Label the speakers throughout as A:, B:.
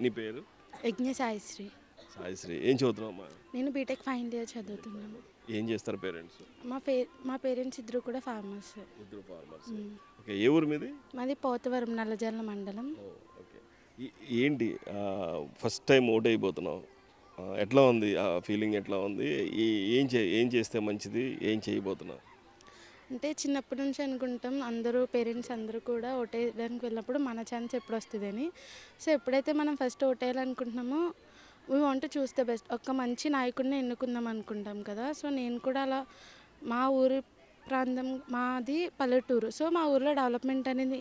A: నీ పేరు?
B: యజ్ఞ సాయిశ్రీ.
A: సాయిశ్రీ. ఏం చదువుతున్నావమ్మా?
B: నేను బీటెక్ ఫైనల్ ఇయర్ చదువుతున్నాను.
A: ఏం చేస్తారు పేరెంట్స్?
B: మా పేరెంట్స్ ఇద్దరు కూడా ఫార్మర్స్.
A: ఇద్దరు ఫార్మర్స్. ఓకే. ఏ ఊరు మీది?
B: మాది పోతవరం నల్లజర్ల మండలం.
A: ఓకే. ఏంటి ఫస్ట్ టైం ఓట్ అయిపోతున్నావు, ఎట్లా ఉంది ఆ ఫీలింగ్? ఎట్లా ఉంది? ఏం చేస్తే మంచిది? ఏం చేయబోతున్నావు?
B: అంటే చిన్నప్పటి నుంచి అనుకుంటాం అందరూ పేరెంట్స్ అందరూ కూడా ఓటేయడానికి వెళ్ళినప్పుడు మన ఛాన్స్ ఎప్పుడు వస్తుందని. సో ఎప్పుడైతే మనం ఫస్ట్ ఓటేయాలనుకుంటున్నామో we want to choose the best, ఒక మంచి నాయకుడిని ఎన్నుకుందాం అనుకుంటాం కదా. సో నేను కూడా అలా మా ఊరి ప్రాంతం మాది పల్లెటూరు. సో మా ఊర్లో డెవలప్మెంట్ అనేది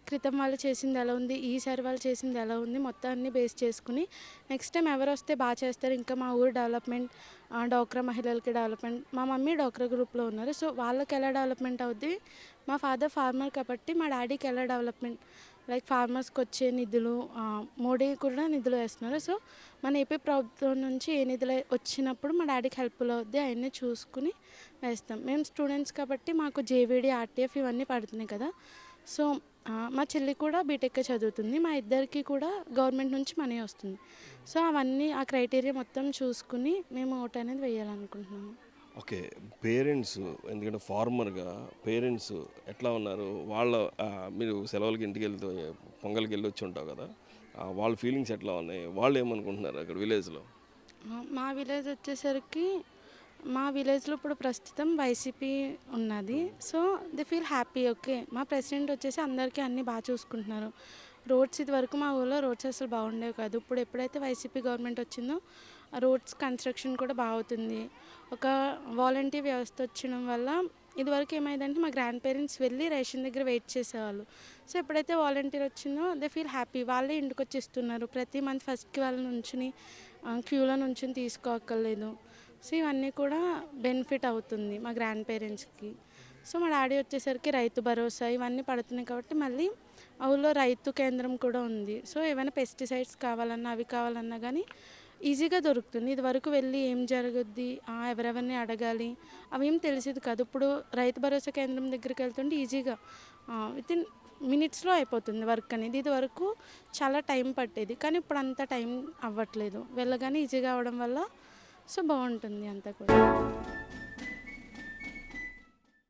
B: క్రితం వాళ్ళు చేసింది ఎలా ఉంది, ఈసారి వాళ్ళు చేసింది ఎలా ఉంది, మొత్తం అన్ని బేస్ చేసుకుని నెక్స్ట్ టైం ఎవరు వస్తే బాగా చేస్తారు, ఇంకా మా ఊరు డెవలప్మెంట్, డోక్రా మహిళలకి డెవలప్మెంట్, మా మమ్మీ డోక్రా గ్రూప్లో ఉన్నారు. సో వాళ్ళకి ఎలా డెవలప్మెంట్ అవుద్ది, మా ఫాదర్ ఫార్మర్ కాబట్టి మా డాడీకి ఎలా డెవలప్మెంట్, లైక్ ఫార్మర్స్కి వచ్చే నిధులు, మోడీ కూడా నిధులు వేస్తున్నారు. సో మన ఏపీ ప్రభుత్వం నుంచి ఏ నిధులు వచ్చినప్పుడు మా డాడీకి హెల్ప్ఫుల్ అవుద్ది అవన్నీ చూసుకుని వేస్తాం. మేము స్టూడెంట్స్ కాబట్టి మాకు జేవీడీ, ఆర్టీఎఫ్ ఇవన్నీ పడుతున్నాయి కదా. సో మా చెల్లి కూడా బీటెక్ చదువుతుంది, మా ఇద్దరికి కూడా గవర్నమెంట్ నుంచి మనీ వస్తుంది. సో అవన్నీ ఆ క్రైటీరియా మొత్తం చూసుకుని మేము ఓటు అనేది వేయాలనుకుంటున్నాము.
A: ఓకే. పేరెంట్స్, ఎందుకంటే ఫార్మర్గా పేరెంట్స్ ఎట్లా ఉన్నారు? మీరు సెలవులకి ఇంటికి వెళ్తూ పొంగల్కి వెళ్ళి వచ్చి ఉంటావు కదా, వాళ్ళ ఫీలింగ్స్ ఎట్లా ఉన్నాయి? వాళ్ళు ఏమనుకుంటున్నారు అక్కడ విలేజ్లో?
B: మా విలేజ్ వచ్చేసరికి మా విలేజ్లో ఇప్పుడు ప్రస్తుతం వైసీపీ ఉన్నది. So they feel happy. Okay, మా ప్రెసిడెంట్ వచ్చేసి అందరికీ అన్నీ బాగా చూసుకుంటున్నారు. రోడ్స్ ఇది వరకు మా ఊళ్ళో రోడ్స్ అసలు బాగుండేవి కాదు. ఇప్పుడు ఎప్పుడైతే వైసీపీ గవర్నమెంట్ వచ్చిందో రోడ్స్ కన్స్ట్రక్షన్ కూడా బాగుతుంది. ఒక వాలంటీర్ వ్యవస్థ వచ్చడం వల్ల ఇదివరకు ఏమైందంటే మా గ్రాండ్ పేరెంట్స్ వెళ్ళి రేషన్ దగ్గర వెయిట్ చేసేవాళ్ళు. సో ఎప్పుడైతే వాలంటీర్ వచ్చిందో దే ఫీల్ హ్యాపీ, వాళ్ళే ఇంటికి వచ్చి ఇస్తున్నారు. ప్రతి మంత్ ఫస్ట్కి వాళ్ళ నుంచుని క్యూలో నుంచుని తీసుకోక్కర్లేదు. సో ఇవన్నీ కూడా బెనిఫిట్ అవుతుంది మా గ్రాండ్ పేరెంట్స్కి. సో మా డాడీ వచ్చేసరికి రైతు భరోసా ఇవన్నీ పడుతున్నాయి కాబట్టి మళ్ళీ ఆ ఊళ్ళో రైతు కేంద్రం కూడా ఉంది. సో ఏమైనా పెస్టిసైడ్స్ కావాలన్నా అవి కావాలన్నా కానీ ఈజీగా దొరుకుతుంది. ఇది వరకు వెళ్ళి ఏం జరుగుద్ది, ఎవరెవరిని అడగాలి అవి ఏం తెలిసేది కాదు. ఇప్పుడు రైతు భరోసా కేంద్రం దగ్గరికి వెళ్తుంటే ఈజీగా వితిన్ మినిట్స్లో అయిపోతుంది వర్క్ అనేది. ఇది వరకు చాలా టైం పట్టేది, కానీ ఇప్పుడు అంత టైం అవ్వట్లేదు, వెళ్ళగానే ఈజీగా అవ్వడం వల్ల సో బాగుంటుంది అంతా కూడా.